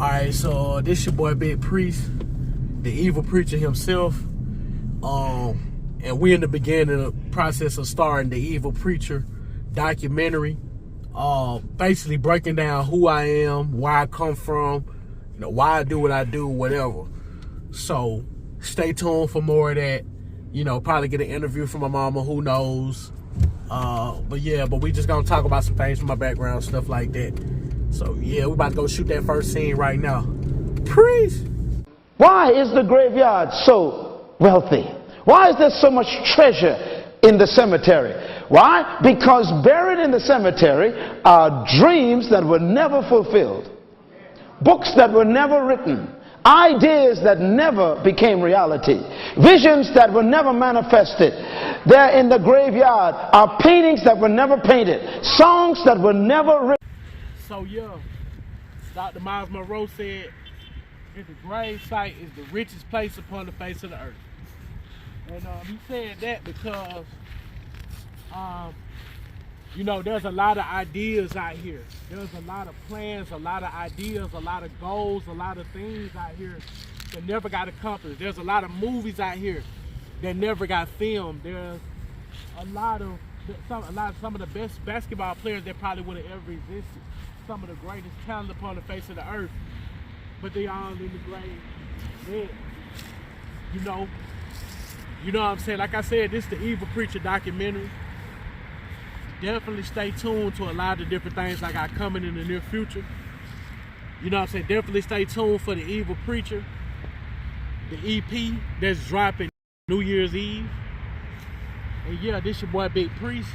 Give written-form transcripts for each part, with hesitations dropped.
Alright, so this your boy Big Priest, the evil preacher himself. And we in the beginning of the process of starting the Evil Preacher documentary. Basically breaking down who I am, where I come from, why I do what I do, whatever. So stay tuned for more of that. Probably get an interview from my mama, who knows. But we just gonna talk about some things from my background, stuff like that. So yeah, we about to go shoot that first scene right now. Priest! Why is the graveyard so wealthy? Why is there so much treasure in the cemetery? Why? Because buried in the cemetery are dreams that were never fulfilled, books that were never written, ideas that never became reality, visions that were never manifested. There in the graveyard are paintings that were never painted, songs that were never written. So yeah, Dr. Miles Monroe said that the grave site is the richest place upon the face of the earth. And he said that because, there's a lot of ideas out here. There's a lot of plans, a lot of ideas, a lot of goals, a lot of things out here that never got accomplished. There's a lot of movies out here that never got filmed. There's some of the best basketball players that probably would have ever existed. Some of the greatest talent upon the face of the earth, but they all in the grave dead. You know what I'm saying? Like I said, this is the Evil Preacher documentary. Definitely stay tuned to a lot of different things I got coming in the near future. You know what I'm saying? Definitely stay tuned for the Evil Preacher, the EP that's dropping New Year's Eve. And yeah, this your boy Big Priest,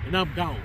and I'm gone.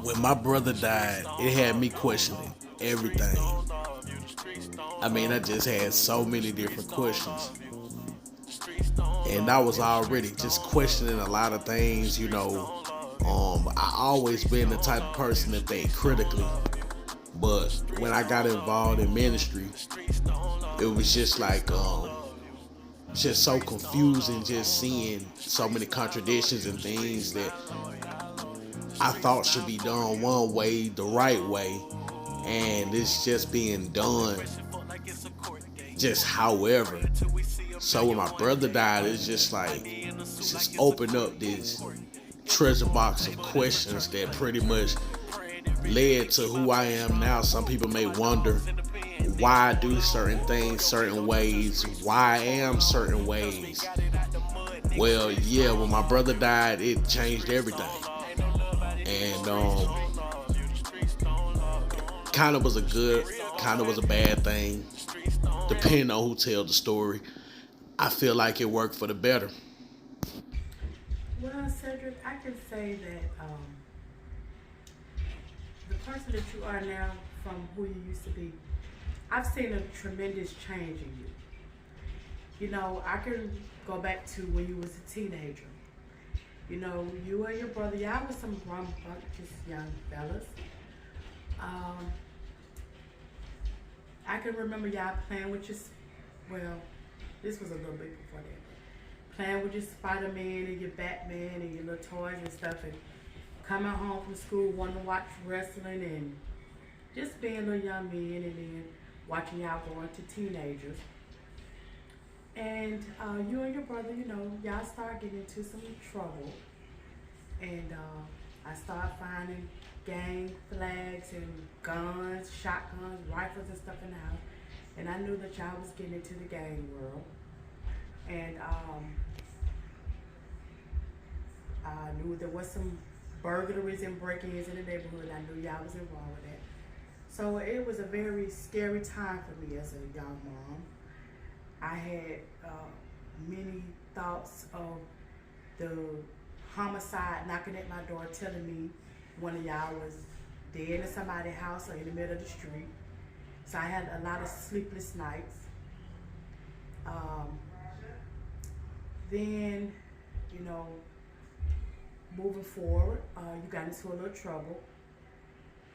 When my brother died, it had me questioning everything. I just had so many different questions. And I was already just questioning a lot of things, I always been the type of person that think critically. But when I got involved in ministry, it was just like, just so confusing, just seeing so many contradictions and things that I thought should be done one way, the right way, and it's just being done just however. So when my brother died, it's just opened up this treasure box of questions that pretty much led to who I am now. Some people may wonder why I do certain things certain ways, why I am certain ways. Well, yeah, when my brother died, it changed everything. And kind of was a good, kind of was a bad thing, depending on who tells the story. I feel like it worked for the better. Well, Cedric, I can say that the person that you are now from who you used to be, I've seen a tremendous change in you. I can go back to when you was a teenager. You and your brother, y'all was some rambunctious young fellas. I can remember y'all playing with this was a little bit before that, but playing with your Spider-Man and your Batman and your little toys and stuff, and coming home from school wanting to watch wrestling and just being little young men, and then watching y'all go into teenagers. And you and your brother, y'all start getting into some trouble. And I started finding gang flags and guns, shotguns, rifles and stuff in the house. And I knew that y'all was getting into the gang world. And I knew there was some burglaries and break-ins in the neighborhood. I knew y'all was involved with that. So it was a very scary time for me as a young mom. I had many thoughts of the homicide knocking at my door telling me one of y'all was dead in somebody's house or in the middle of the street. So I had a lot of sleepless nights. Then, you know, moving forward, you got into a little trouble.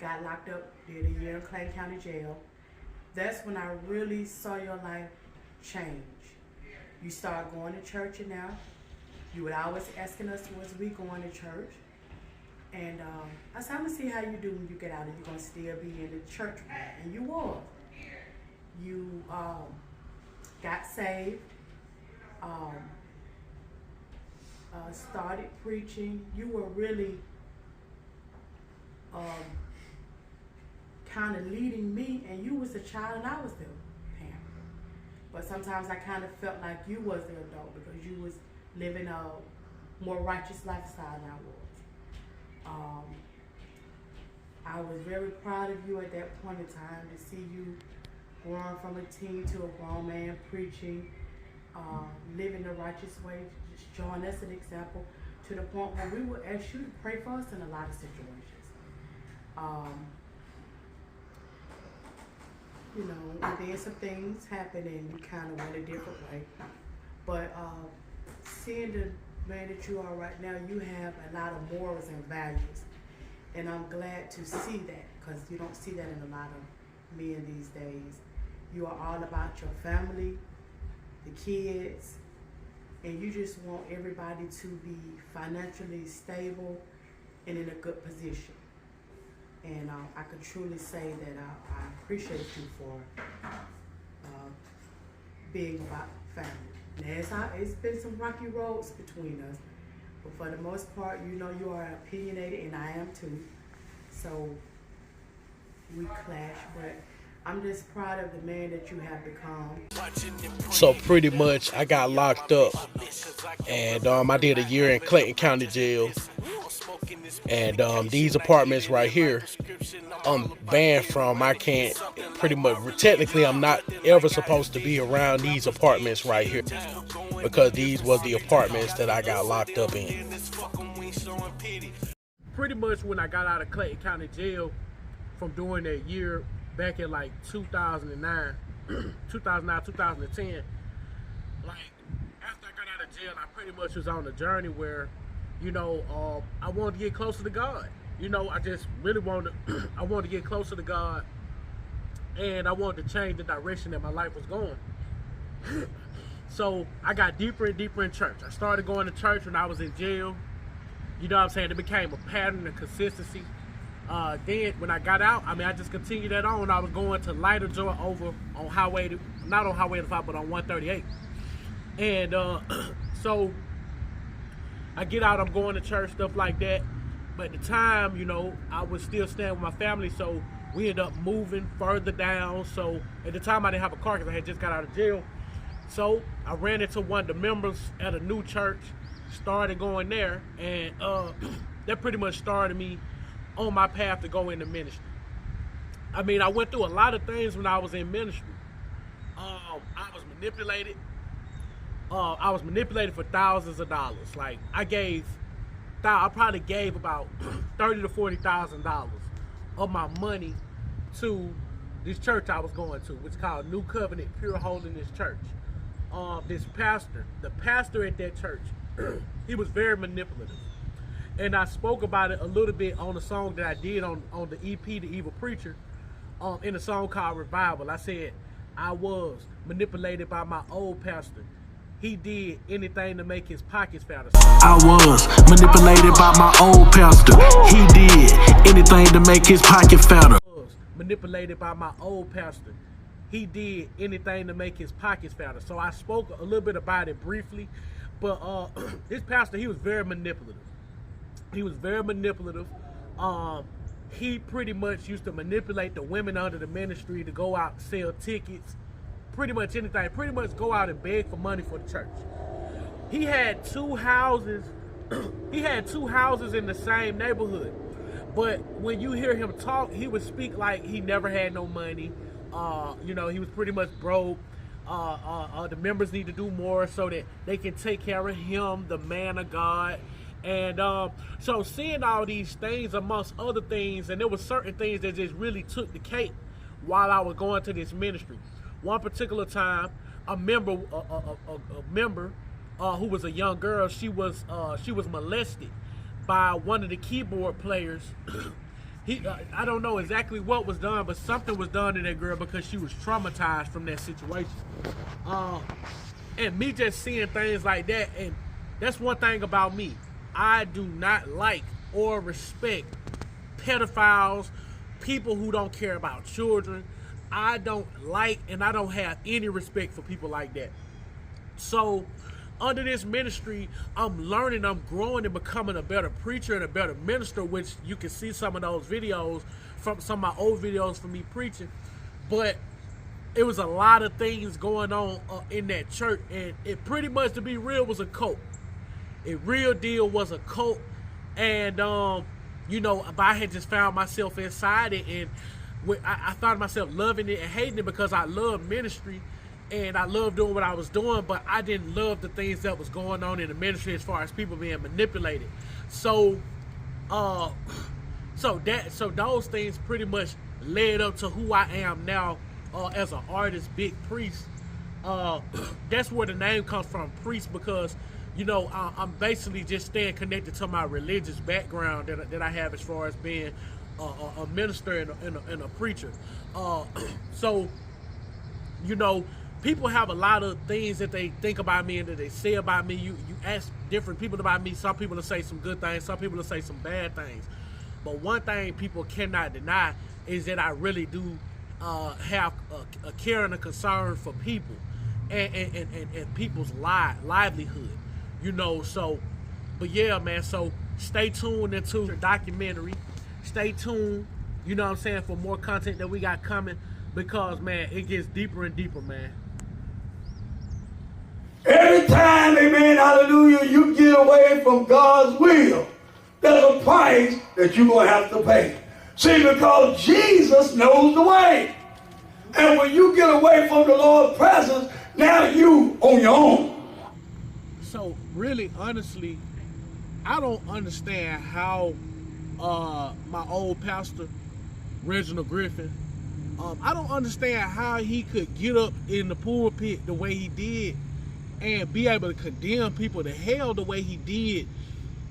Got locked up, did a year in Clayton County Jail. That's when I really saw your life change. You start going to church now. You would always asking us, was we going to church? And I said, I'm gonna see how you do when you get out. Are you gonna still be in the church? And you was. You got saved, started preaching. You were really kind of leading me, and you was the child and I was the parent. But sometimes I kind of felt like you was the adult because you was living a more righteous lifestyle than I was. I was very proud of you at that point in time to see you growing from a teen to a grown man, preaching, living the righteous way, just showing us an example to the point where we would ask you to pray for us in a lot of situations. You know, and then some things happened and you kind of went a different way. But seeing the man that you are right now, you have a lot of morals and values. And I'm glad to see that because you don't see that in a lot of men these days. You are all about your family, the kids, and you just want everybody to be financially stable and in a good position. And I can truly say that I appreciate you for being about family. Now, it's been some rocky roads between us, but for the most part, you know you are opinionated, and I am too. So we clash, but I'm just proud of the man that you have become. So pretty much, I got locked up, and I did a year in Clayton County Jail. And these apartments right here, I'm banned from. I can't pretty much, technically I'm not ever supposed to be around these apartments right here because these were the apartments that I got locked up in. Pretty much when I got out of Clayton County Jail from doing that year back in like 2009, 2010, like after I got out of jail, I pretty much was on a journey where, you know, I wanted to get closer to God. You know, I just really wanted to get closer to God, and I wanted to change the direction that my life was going. So I got deeper and deeper in church. I started going to church when I was in jail. You know what I'm saying? It became a pattern and consistency. Then when I got out, I mean, I just continued that on. I was going to Lighter Joy over on not on Highway 5, but on 138. And so I get out, I'm going to church, stuff like that. But at the time, you know, I was still staying with my family, so we ended up moving further down. So at the time, I didn't have a car because I had just got out of jail. So I ran into one of the members at a new church, started going there, and that pretty much started me on my path to go into ministry. I mean, I went through a lot of things when I was in ministry. I was manipulated. I was manipulated for thousands of dollars. Like I probably gave about $30,000 to $40,000 of my money to this church I was going to, which is called New Covenant Pure Holiness Church. This pastor, the pastor at that church, he was very manipulative. And I spoke about it a little bit on the song that I did on the EP, The Evil Preacher, in a song called Revival. I said, I was manipulated by my old pastor. He did anything to make his pockets fatter. I was manipulated by my old pastor. He did anything to make his pocket fatter. I was manipulated by my old pastor. He did anything to make his pockets fatter. So I spoke a little bit about it briefly, but this pastor, he was very manipulative. He was very manipulative. He pretty much used to manipulate the women under the ministry to go out and sell tickets, pretty much anything, pretty much go out and beg for money for the church. He had two houses. He had two houses in the same neighborhood. But when you hear him talk, he would speak like he never had no money. You know, he was pretty much broke. The members need to do more so that they can take care of him, the man of God. And so seeing all these things amongst other things, and there were certain things that just really took the cake while I was going to this ministry. One particular time, a member who was a young girl, she was molested by one of the keyboard players. I don't know exactly what was done, but something was done to that girl because she was traumatized from that situation. And me just seeing things like that, and that's one thing about me. I do not like or respect pedophiles, people who don't care about children. I don't like and I don't have any respect for people like that. So under this ministry, I'm learning, I'm growing and becoming a better preacher and a better minister, which you can see some of those videos from some of my old videos from me preaching. But it was a lot of things going on in that church, and it pretty much, to be real, was a cult. It real deal was a cult. And you know, I had just found myself inside it, and I found myself loving it and hating it because I love ministry and I loved doing what I was doing, but I didn't love the things that was going on in the ministry as far as people being manipulated. So those things pretty much led up to who I am now as an artist, Big Priest. That's where the name comes from, Priest, because you know, I'm basically just staying connected to my religious background that I have as far as being a minister and a preacher. So, you know, people have a lot of things that they think about me and that they say about me. You ask different people about me. Some people will say some good things. Some people will say some bad things. But one thing people cannot deny is that I really do have a care and a concern for people and people's livelihood. You know, so, but yeah, man, so stay tuned into the documentary. Stay tuned, you know what I'm saying, for more content that we got coming, because, man, it gets deeper and deeper, man. Every time, amen, hallelujah, you get away from God's will, there's a price that you're going to have to pay. See, because Jesus knows the way. And when you get away from the Lord's presence, now you on your own. So really, honestly, I don't understand how my old pastor, Reginald Griffin, I don't understand how he could get up in the pulpit the way he did and be able to condemn people to hell the way he did,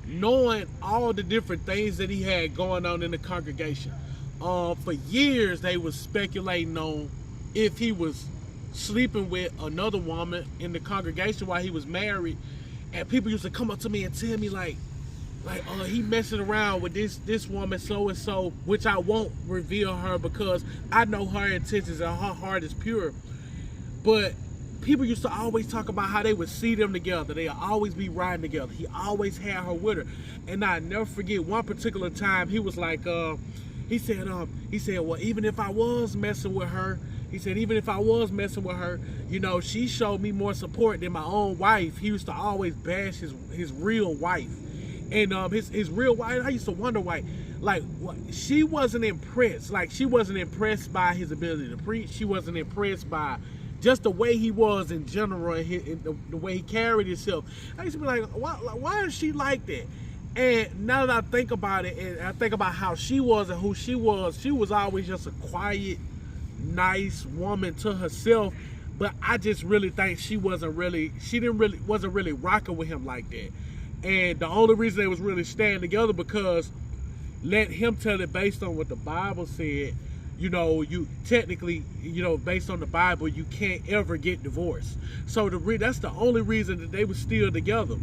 knowing all the different things that he had going on in the congregation. For years, they was speculating on if he was sleeping with another woman in the congregation while he was married, and people used to come up to me and tell me like he messing around with this woman so and so, which I won't reveal her because I know her intentions and her heart is pure. But people used to always talk about how they would see them together. They'd always be riding together. He always had her with her. And I never forget one particular time he was like, he said, well, even if I was messing with her, you know, she showed me more support than my own wife. He used to always bash his real wife. And his real wife, I used to wonder why, like, she wasn't impressed. Like, she wasn't impressed by his ability to preach. She wasn't impressed by just the way he was in general, and the way he carried himself. I used to be like, why is she like that? And now that I think about it, and I think about how she was and who she was always just a quiet, nice woman to herself. But I just really think she wasn't really rocking with him like that. And the only reason they was really staying together because, let him tell it based on what the Bible said, you know, you technically, you know, based on the Bible, you can't ever get divorced. So that's the only reason that they were still together.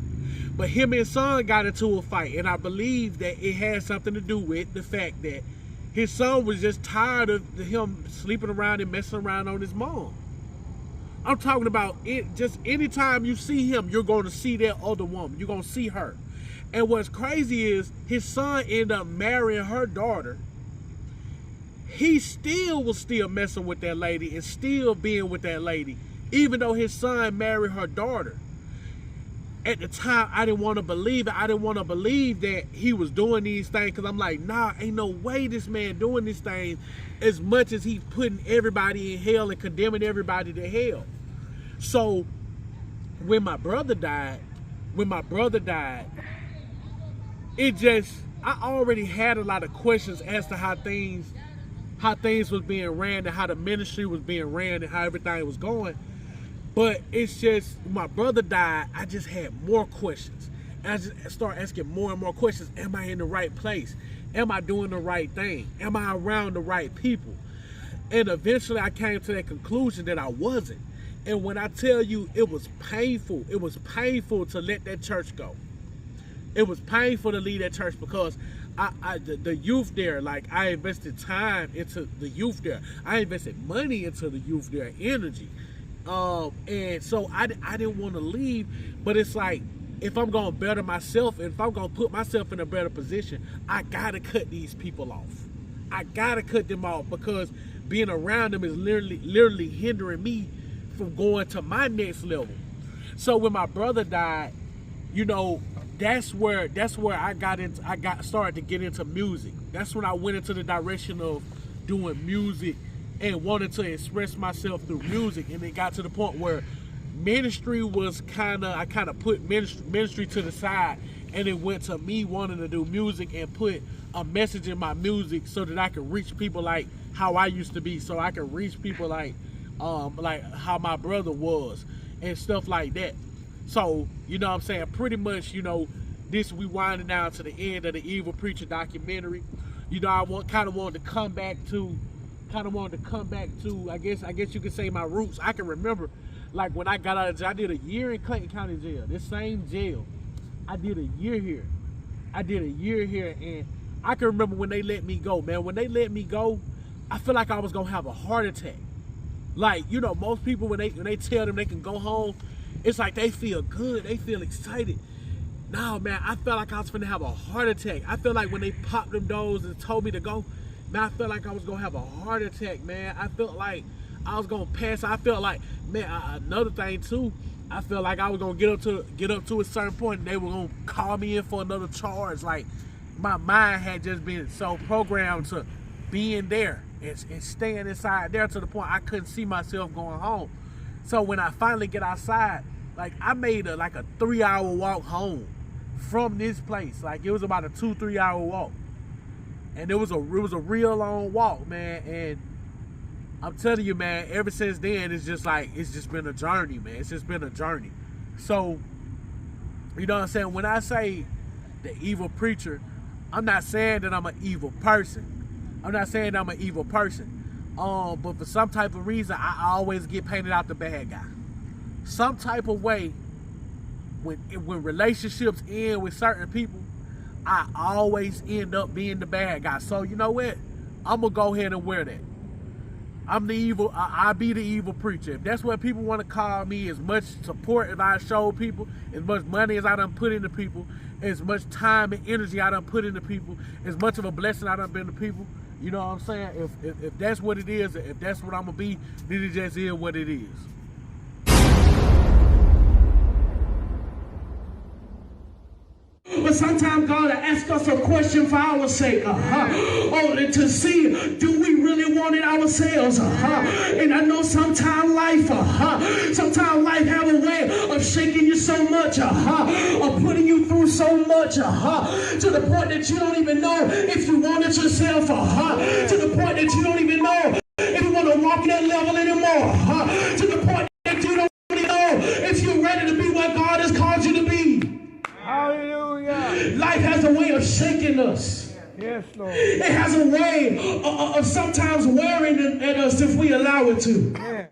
But him and his son got into a fight, and I believe that it had something to do with the fact that his son was just tired of him sleeping around and messing around on his mom. I'm talking about it. Just anytime you see him, you're going to see that other woman. You're going to see her. And what's crazy is his son ended up marrying her daughter. He was still messing with that lady and still being with that lady, even though his son married her daughter. At the time, I didn't want to believe it. I didn't want to believe that he was doing these things, because I'm like, nah, ain't no way this man doing these things as much as he's putting everybody in hell and condemning everybody to hell. So when my brother died, I already had a lot of questions as to how things was being ran and how the ministry was being ran and how everything was going. But it's just, my brother died, I just had more questions. And I just started asking more and more questions. Am I in the right place? Am I doing the right thing? Am I around the right people? And eventually I came to that conclusion that I wasn't. And when I tell you, it was painful to let that church go. It was painful to leave that church because the youth there, like, I invested time into the youth there. I invested money into the youth there, energy. And so I didn't want to leave, but it's like, if I'm going to better myself, and if I'm going to put myself in a better position, I got to cut these people off. I got to cut them off because being around them is literally hindering me from going to my next level. So when my brother died, you know, that's where I started to get into music. That's when I went into the direction of doing music and wanted to express myself through music. And it got to the point where ministry was I kind of put ministry to the side, and it went to me wanting to do music and put a message in my music so that I could reach people like how I used to be, so I could reach people like how my brother was and stuff like that. So, you know what I'm saying, pretty much, you know, we winding down to the end of the Evil Preacher documentary. You know, I kind of wanted to come back to, I guess you could say, my roots. I can remember, like, when I got out of jail, I did a year in Clayton County Jail, this same jail. I did a year here, and I can remember when they let me go, man. When they let me go, I feel like I was gonna have a heart attack. Like, you know, most people, when they tell them they can go home, it's like they feel good, they feel excited. No, man, I felt like I was finna have a heart attack. I felt like when they popped them doors and told me to go, man, I felt like I was gonna have a heart attack, man. I felt like I was gonna pass. I felt like, man, another thing too, I felt like I was gonna get up to a certain point and they were gonna call me in for another charge. Like, my mind had just been so programmed to being there and staying inside there to the point I couldn't see myself going home. So when I finally get outside, like, I made a 3-hour walk home from this place. Like, it was about a 2-3 hour walk, and it was a real long walk, man. And I'm telling you, man, ever since then, it's just been a journey, man. It's just been a journey. So, you know what I'm saying? When I say the evil preacher, I'm not saying that I'm an evil person. But for some type of reason, I always get painted out the bad guy. Some type of way, when relationships end with certain people, I always end up being the bad guy. So you know what? I'm gonna go ahead and wear that. I'm the evil. I be the evil preacher. If that's what people want to call me, as much support as I show people, as much money as I done put into people, as much time and energy I done put into people, as much of a blessing I done been to people. You know what I'm saying? If that's what it is, if that's what I'm gonna be, then it just is what it is. But sometimes God asks us a question for our sake, to see, do we really want it ourselves? And I know sometimes life have a way of shaking you so much, of putting you through so much, to the point that you don't even know if you want it yourself, to the point that you don't even know if you want to walk that level anymore, to the point that you don't even know if you're ready to be what God has called you to be. Hallelujah. Life has a way of shaking us. Yes, Lord. It has a way of sometimes wearing at us if we allow it to. Yeah.